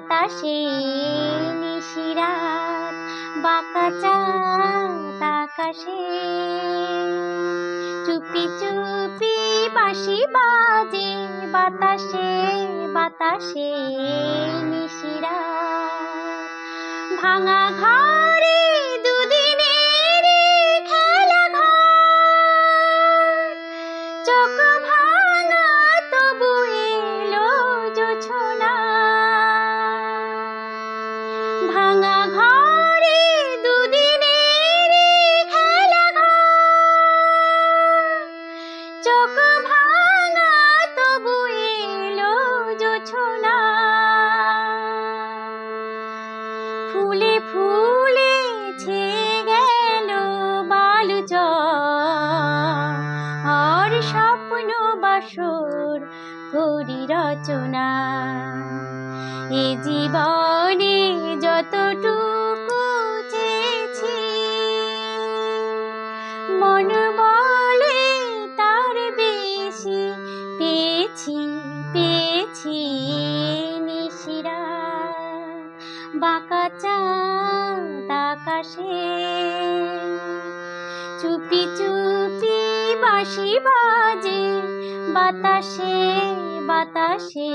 বাতাসে নিশিরাত, বাঁকা চাঁদ আকাশে। চুপি চুপি বাঁশি বাজে বাতাসে বাতাসে নিশিরাত। ভাঙা ঘরে দুদিনের খেলা ঘর, চোখ ভাঙা তবু এলো জোছনা। ভাঙা ঘরে দুদিনের খেলা ঘর, চোখ ভাঙা তবু এলো জোছনা। ফুলে ফুলে ছেয়ে গেল বালুচর, আর স্বপ্ন বাসর করি রচনা। এ জীবনে যতটুকু চেয়েছি, মন বলে তার বেশি পেয়েছি পেয়েছি নিশিরাত, বাঁকা চাঁদ আকাশে। চুপি চুপি বাঁশি বাজে বাতাসে বাতাসে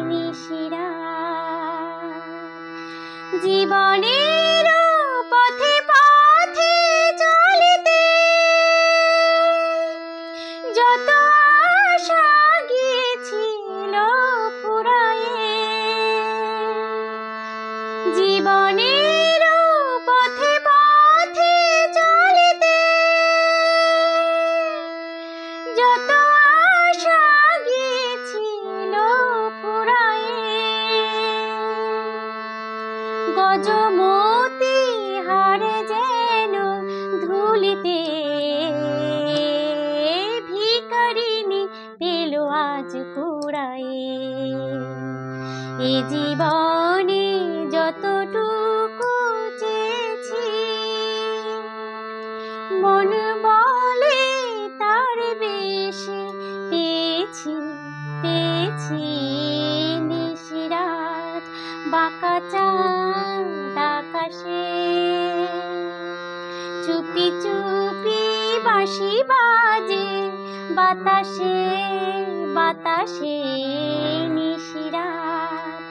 নিশিরাত। জীবনের পথে পথে চলিতে যত আশা গিয়েছিল ফুরায়ে। জীবনের পথে পথে চলিতে যত আশা গিয়েছিল ফুরায়ে। গজমতি হারে যেন ধুলিতে ভিখারিনী পেল আজ কুড়ায়ে। এ জীবনে যতটুকু চেয়েছি, মন বলে তার বেশি পেয়েছি পেয়েছি নিশিরাত, বাঁকা চাঁদ আকাশে। চুপি চুপি বাঁশি বাজে বাতাসে বাতাসে নিশিরাত,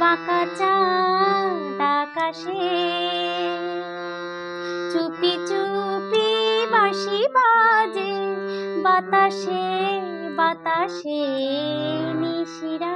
বাঁকা চাঁদ আকাশে। চুপি চুপি বাঁশি বাজে বাতাসে বাতাসে নিশিরাত।